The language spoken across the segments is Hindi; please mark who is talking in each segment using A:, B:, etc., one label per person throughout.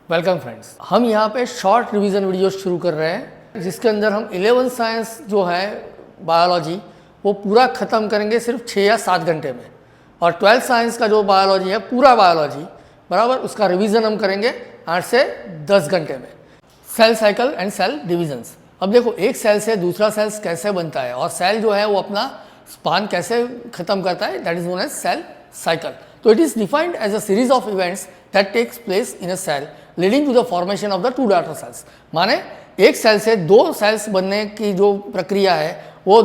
A: वेलकम फ्रेंड्स, हम यहाँ पे शॉर्ट रिवीजन वीडियो शुरू कर रहे हैं जिसके अंदर हम 11 साइंस जो है बायोलॉजी वो पूरा ख़त्म करेंगे सिर्फ 6 या 7 घंटे में, और 12 साइंस का जो बायोलॉजी है पूरा बायोलॉजी बराबर उसका रिवीजन हम करेंगे 8 से 10 घंटे में। Cell cycle and cell divisions. अब देखो, एक सेल से दूसरा सेल्स कैसे बनता है और सेल जो है वो अपना स्पान कैसे ख़त्म करता है, that is known as cell cycle. तो it is defined as a series of events that takes place in a cell leading to the formation of the two daughter cells. माने एक सेल से दो सेल्स बनने की जो प्रक्रिया है वो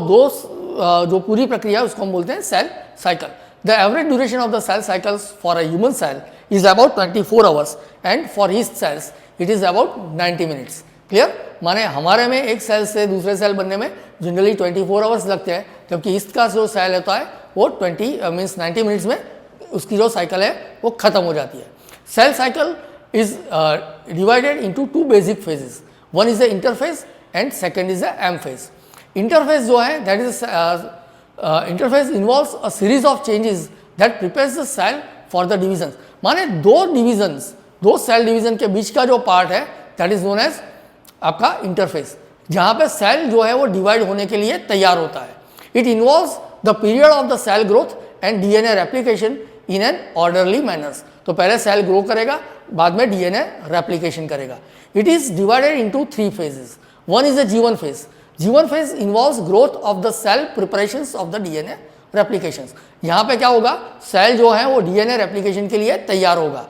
A: जो पूरी प्रक्रिया है उसको हम बोलते हैं cell cycle. The average duration of the cell cycles for a human cell is about 24 hours and for yeast cells it is about 90 minutes. Clear? माने हमारे में एक सेल से दूसरे सेल बनने में जनरली 24 आवर्स लगते हैं, जबकि ईस्ट का जो सेल होता है वो 90 मिनट्स में उसकी जो साइकिल है वो ख़त्म हो जाती है। Cell cycle is divided into two basic phases. One is the interphase and second is the M phase. Interphase जो है that is interphase involves a series of changes that prepares the cell for the divisions. माने दो सेल डिवीजन के बीच का जो पार्ट है that is known as आपका इंटरफेस, जहाँ पे सेल जो है वो डिवाइड होने के लिए तैयार होता है। It involves the period of the cell growth and DNA replication in an orderly manner. तो पहले सेल ग्रो करेगा, बाद में डीएनए रेप्लिकेशन करेगा। It is divided into 3 phases. One is the G1 phase. G1 phase involves growth of the cell preparations of the DNA replications. यहाँ पे क्या होगा, सेल जो है वो डीएनए रेप्लिकेशन के लिए तैयार होगा।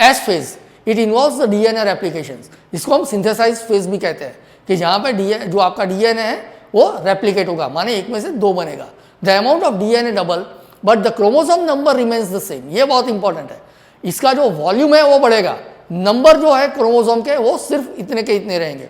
A: S phase it involves the DNA replications. इसको हम सिंथेसाइज फेज भी कहते हैं कि जहाँ पे जो आपका डीएनए है वो रेप्लिकेट होगा, माने एक में से 2 बनेगा। The amount of DNA double but the chromosome number remains the same. ये बहुत इंपॉर्टेंट है। इसका जो वॉल्यूम है वो बढ़ेगा, नंबर जो है क्रोमोसोम के वो सिर्फ इतने के इतने रहेंगे।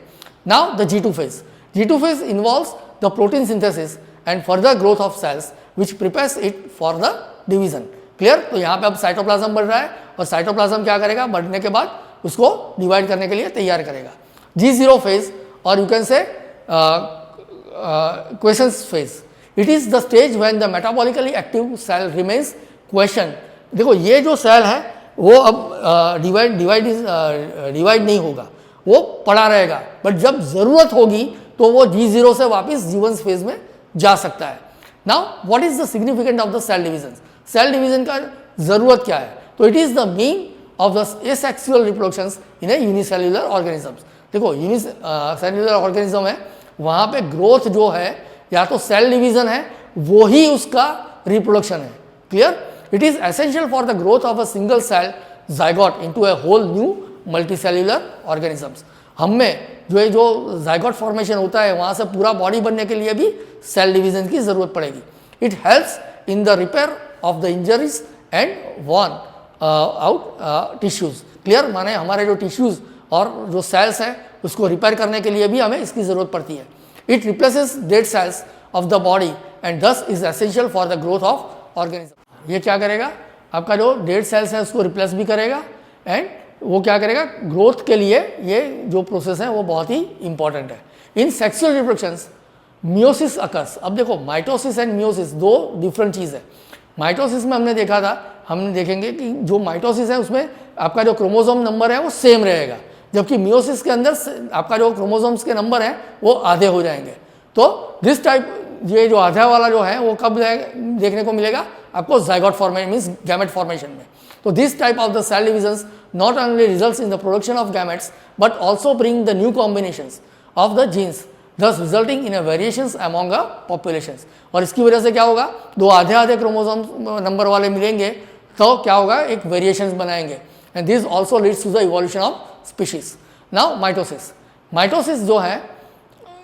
A: Now the G2 phase. G2 phase involves the protein synthesis and further growth of cells which prepares it for the division. Clear? तो यहाँ पे अब साइटोप्लाज्म बढ़ रहा है और साइटोप्लाज्म क्या करेगा, बढ़ने के बाद उसको डिवाइड करने के लिए तैयार करेगा। G0 phase और you can say quiescence phase. It is the stage when the metabolically active cell remains question. देखो, ये जो सेल है वो अब डिवाइड नहीं होगा, वो पड़ा रहेगा, बट जब ज़रूरत होगी तो वो G0 से वापस G1 फेज में जा सकता है। Now what is the significant of the cell division? Cell division का ज़रूरत क्या है? तो it is the mean of the asexual reproductions in a unicellular organisms. देखो, यूनिसेल्युलर ऑर्गेनिज्म है, वहाँ पे ग्रोथ जो है या तो सेल डिवीजन है वो ही उसका रिप्रोडक्शन है। Clear? It is essential for the growth of a single cell zygote into a whole new multicellular organisms. हम में जो zygote formation होता है वहाँ से पूरा बॉडी बनने के लिए भी सेल डिवीजन की ज़रूरत पड़ेगी। It helps in the repair of the injuries and worn out tissues. Clear? माने हमारे जो टिश्यूज़ और जो सेल्स हैं उसको रिपेयर करने के लिए भी हमें इसकी ज़रूरत पड़ती है। It replaces dead cells of the body and thus is essential for the growth of organism. ये क्या करेगा, आपका जो डेड सेल्स है उसको रिप्लेस भी करेगा एंड वो क्या करेगा, ग्रोथ के लिए ये जो प्रोसेस है वो बहुत ही इंपॉर्टेंट है। In sexual reproductions meiosis occurs. अब देखो, माइटोसिस एंड मियोसिस दो डिफरेंट चीज़ है। माइटोसिस में हमने देखा था, हमने देखेंगे कि जो माइटोसिस है उसमें आपका जो क्रोमोसोम नंबर है वो सेम रहेगा, जबकि मियोसिस के अंदर आपका जो क्रोमोसोम्स के नंबर हैं वो आधे हो जाएंगे। तो दिस टाइप ये जो आधा वाला जो है वो कब देखने को मिलेगा आपको, zygote formation means gamete formation में। तो this type of the cell divisions not only results in the production of gametes but also bring the new combinations of the genes thus resulting in a variations among a populations. और इसकी वजह से क्या होगा, दो आधे आधे क्रोमोसोम नंबर वाले मिलेंगे तो क्या होगा, एक वेरिएशंस बनाएंगे and this also leads to the evolution of species. Now mitosis जो है,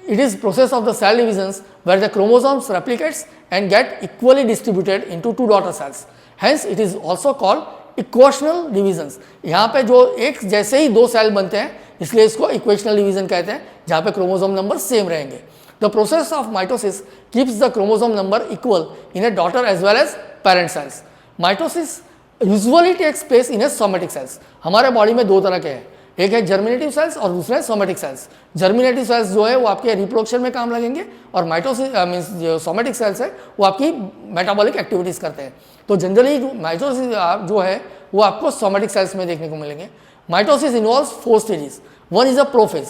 A: it is process of the cell divisions where the chromosomes replicates and get equally distributed into two daughter cells. Hence it is also called equational divisions. यहाँ पे जो एक जैसे ही दो सेल बनते हैं इसलिए इसको इक्वेशनल डिवीजन कहते हैं, जहाँ पे क्रोमोसोम नंबर सेम रहेंगे। The process of mitosis keeps the chromosome number equal in a daughter as well as parent cells. Mitosis usually takes place in a somatic cells. हमारे बॉडी में दो तरह के हैं, एक है जर्मिनेटिव सेल्स और दूसरा है सोमेटिक सेल्स। जर्मिनेटिव सेल्स जो है वो आपके रिप्रोडक्शन में काम लगेंगे और माइटोसिस मीन्स जो सोमेटिक सेल्स है वो आपकी मेटाबॉलिक एक्टिविटीज़ करते हैं। तो जनरली माइटोसिस जो है वो आपको सोमेटिक सेल्स में देखने को मिलेंगे। Mitosis involves 4 stages. One is a prophase.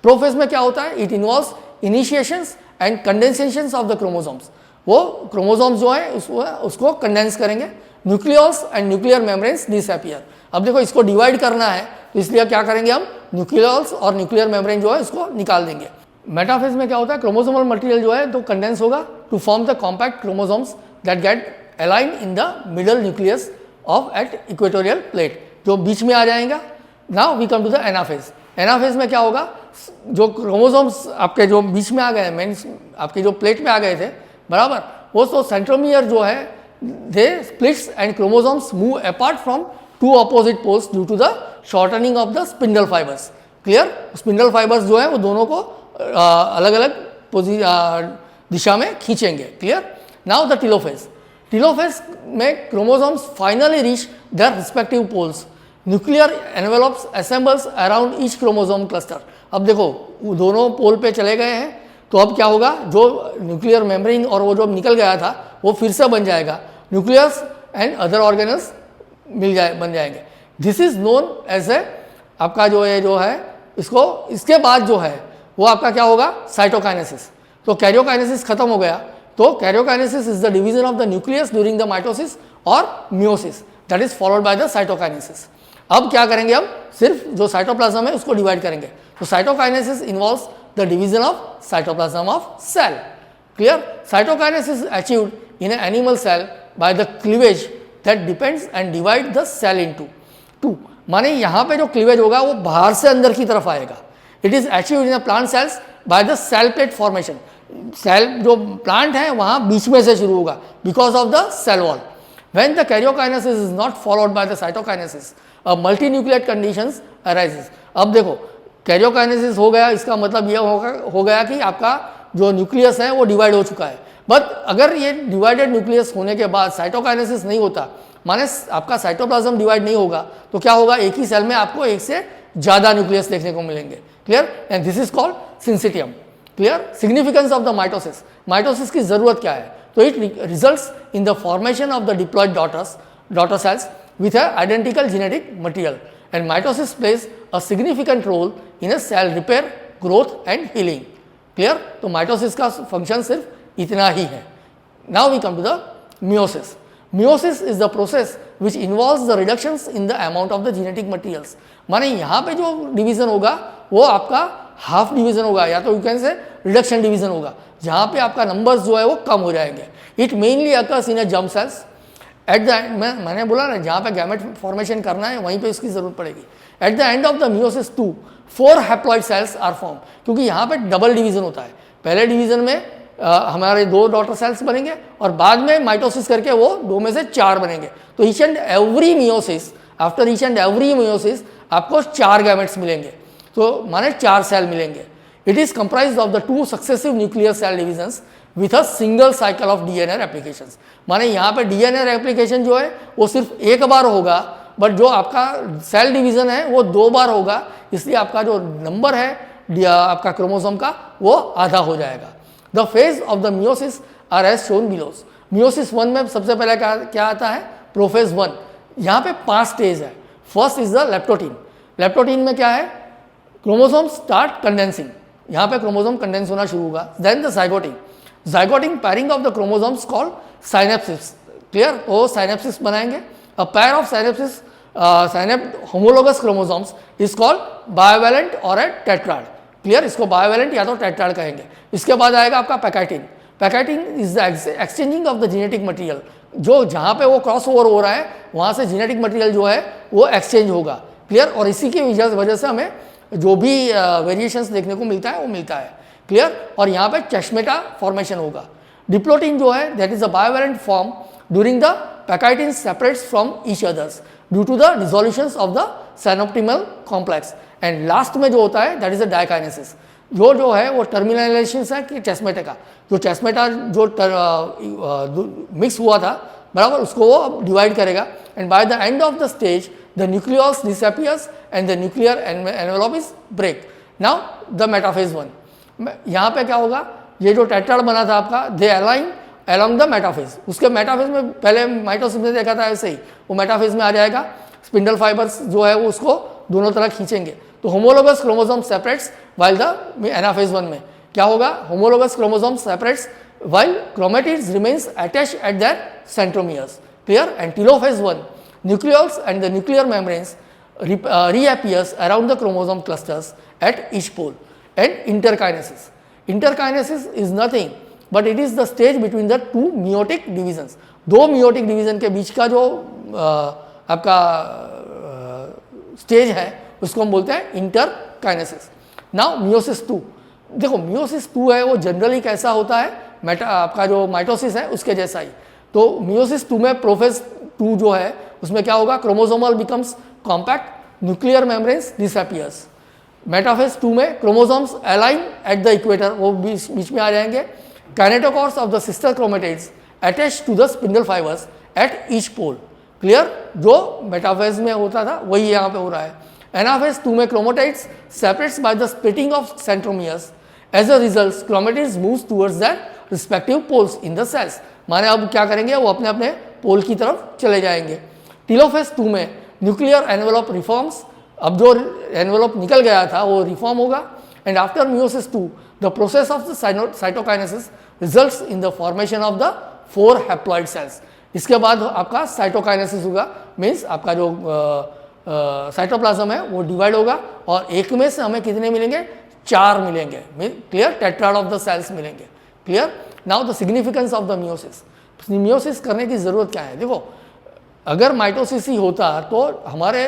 A: Prophase में क्या होता है? It involves initiations and condensations of the chromosomes. वो क्रोमोसोम्स जो है उसको कंडेंस करेंगे। Nucleus and nuclear membranes disappear. अब देखो इसको डिवाइड करना है तो इसलिए क्या करेंगे हम? न्यूक्लियस और न्यूक्लियर मेम्ब्रेन जो है इसको निकाल देंगे। मेटाफेज में क्या होता है? क्रोमोसोमल मटेरियल जो है तो कंडेंस होगा to form the compact chromosomes that get align in the middle nucleus of at equatorial plate, जो बीच में आ जाएगा। Now we come to the anaphase. Anaphase में क्या होगा? जो क्रोमोसोम्स आपके जो बीच में आ गए, मीन्स आपके जो प्लेट में आ गए थे, बराबर, वो तो सेंट्रोमियर जो है they splits and chromosomes move apart from two opposite poles due to the shortening of the spindle fibres. Clear? Spindle fibres जो है वो दोनों को अलग अलग दिशा में खींचेंगे। Clear? Now the telophase. Telophase में chromosomes finally reach their respective poles. Nuclear envelopes assembles around each chromosome cluster. अब देखो वो दोनों पोल पे चले गए हैं तो अब क्या होगा? जो न्यूक्लियर मेम्ब्रेन और वो जो निकल गया था वो फिर से बन जाएगा। न्यूक्लियस एंड अदर ऑर्गेनल्स बन जाएंगे। This is known as a आपका जो है इसको, इसके बाद जो है वो आपका क्या होगा? साइटोकाइनेसिस। तो कैरियोकाइनेसिस खत्म हो गया तो karyokinesis is the division of the nucleus during the mitosis और meiosis, that is followed by the cytokinesis. अब क्या करेंगे? हम सिर्फ जो साइटोप्लाज्म है उसको डिवाइड करेंगे। तो cytokinesis involves the division of cytoplasm of cell. Clear? Cytokinesis achieved in an animal cell by the cleavage that depends and divide the cell into two. माने यहाँ पे जो क्लीवेज होगा वो बाहर से अंदर की तरफ आएगा। It is achieved in plant cells by the cell plate formation. Cell जो प्लांट है वहाँ बीच में से शुरू होगा because of the cell wall. When the karyokinesis is not followed by the cytokinesis multinucleate conditions arises. अब देखो कैरियोकाइनेसिस हो गया, इसका मतलब ये हो गया कि आपका जो न्यूक्लियस है वो डिवाइड हो चुका है। बट अगर ये डिवाइडेड न्यूक्लियस होने के बाद साइटोकाइनेसिस नहीं होता, माने आपका साइटोप्लाज्म डिवाइड नहीं होगा, तो क्या होगा? एक ही सेल में आपको एक से ज़्यादा न्यूक्लियस देखने को मिलेंगे। Clear? And this is called syncytium. Clear? Significance of the mitosis. Mitosis की जरूरत क्या है? तो it results in the formation of the diploid daughter cells with an identical genetic material, and mitosis plays a significant role in a cell repair, growth and healing. Clear? तो माइटोसिस का फंक्शन सिर्फ इतना ही है। Now we come to the meiosis. Meiosis is the process which involves the reductions in the amount of the genetic materials. माने यहाँ पे जो डिवीजन होगा वो आपका हाफ डिवीजन होगा या तो यू कैन से रिडक्शन डिवीजन होगा, जहाँ पे आपका नंबर्स जो है वो कम हो जाएंगे। It mainly occurs in a germ cells. Eight the and मैंने बोला ना जहाँ पे गैमेट फॉर्मेशन करना है वहीं पे इसकी जरूरत पड़ेगी। At the end of the meiosis 2 4 haploid cells are form, क्योंकि यहाँ पे डबल डिवीजन होता है। पहले डिवीजन में हमारे 2 डॉटर सेल्स बनेंगे और बाद में माइटोसिस करके वो 2 में से 4 बनेंगे। तो each and every meiosis, after each and every meiosis आपको 4 गैमेट्स मिलेंगे, तो माने 4 सेल मिलेंगे। It is comprised of the 2 successive nuclear cell divisions with a single cycle of DNA replications. माने यहाँ पे डीएनए रेप्लिकेशन जो है वो सिर्फ एक बार होगा, बट जो आपका सेल डिवीजन है वो 2 बार होगा, इसलिए आपका जो नंबर है आपका क्रोमोसोम का वो आधा हो जाएगा। The phase of the meiosis are as shown below. Meiosis 1 में सबसे पहले क्या आता है? प्रोफेज 1। यहाँ पे 5 स्टेज है। First is the leptotene. Leptotene में क्या है? क्रोमोसोम स्टार्ट कंडेंसिंग, यहाँ पे क्रोमोसोम कंडेंस होना शुरू होगा। Then the zygotene. Zygotene pairing of the chromosomes called synapsis. Clear? तो साइनेप्सिस बनाएंगे। A pair of synapsis homologous chromosomes is called bivalent और ए टेट्राड। क्लियर? इसको बायोवेलेंट या तो टेट्राड कहेंगे। इसके बाद आएगा आपका pachytene. Pachytene is the exchanging of the genetic material, जो जहाँ पे वो क्रॉस ओवर हो रहा है वहाँ से जेनेटिक मटेरियल जो है वो एक्सचेंज होगा। क्लियर? और इसी की वजह से हमें जो भी वेरिएशंस देखने को मिलता है वो मिलता है। क्लियर? और यहाँ पे चेस्मेटा फॉर्मेशन होगा। डिप्लोटीन जो है that is a bivalent form during the pachytene separates from each others due to the dissolutions of the synaptonemal complex. And last में जो होता है दैट इज अ डाइकाइनेसिस। जो है वो टर्मिनेशन है कि चेस्मेटा का, जो चेस्मेटा जो मिक्स हुआ था, बराबर, उसको वो डिवाइड करेगा। And by the end of the stage the nucleus disappears and the nuclear envelope is break. Now the metaphase 1। यहाँ पे क्या होगा? ये जो टेट्राड बना था आपका, they align along the metaphase. उसके मेटाफेज में पहले माइटोसिस में देखा था ऐसे ही, वो मेटाफेज में आ जाएगा। स्पिंडल फाइबर्स जो है वो उसको दोनों तरह खींचेंगे। तो homologous chromosome separates while the anaphase 1 में क्या होगा, homologous chromosome separates while chromatids remains attached at their centromeres. Clear? And telophase 1, nucleoles and the nuclear membranes reappears around the chromosome clusters at each pole. And interkinesis. Interkinesis is nothing but it is the stage between the two meiotic divisions. दो meiotic division के बीच का जो आपका स्टेज है उसको हम बोलते हैं इंटरकाइनेसिस। नाउ मियोसिस 2, देखो मियोसिस 2 है वो जनरली कैसा होता है, आपका जो माइटोसिस है उसके जैसा ही। तो मियोसिस 2 में प्रोफेज 2 जो है उसमें क्या होगा, chromosomal becomes compact, nuclear membranes disappears. Metaphase 2 में chromosomes align at the equator, वो बीच में आ जाएंगे। Kinetochores of the sister chromatids attach to the spindle fibres at each pole. Clear? जो मेटाफेज में होता था वही यहाँ पे हो रहा है। एनाफेज 2 में chromatids separates by the splitting of centromeres. As a result chromatids moves towards that respective poles in the cells. माने अब क्या करेंगे, वो अपने अपने पोल की तरफ चले जाएंगे। टीलोफेज 2 में न्यूक्लियर एनवेलप रिफॉर्म्स, अब जो एनवेलप निकल गया था वो रिफॉर्म होगा। And after meiosis 2 the process of the cytokinesis results in the formation of the 4 haploid sales. इसके बाद आपका साइटोकाइनेसिस होगा, मीन्स आपका जो साइटोप्लाज्म है वो डिवाइड होगा और एक में से हमें कितने मिलेंगे, 4 मिलेंगे। Clear? Tetrad of the cells मिलेंगे। Clear? Now the significance of the meiosis. Meiosis करने की ज़रूरत क्या है, देखो अगर माइटोसिस ही होता तो हमारे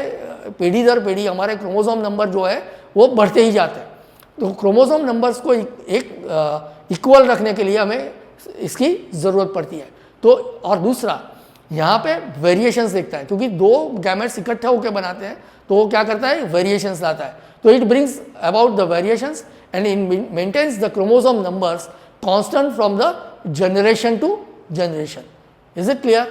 A: पीढ़ी दर पीढ़ी हमारे क्रोमोसोम नंबर जो है वो बढ़ते ही जाते हैं। तो क्रोमोसोम नंबर्स को एक इक्वल रखने के लिए हमें इसकी ज़रूरत पड़ती है। तो और दूसरा यहाँ पे वेरिएशंस देखता है, क्योंकि 2 गैमेट्स इकट्ठे होकर बनाते हैं तो वो क्या करता है, वेरिएशंस लाता है। तो it brings about the variations and in maintains the chromosome numbers constant from the generation to generation. Is it clear?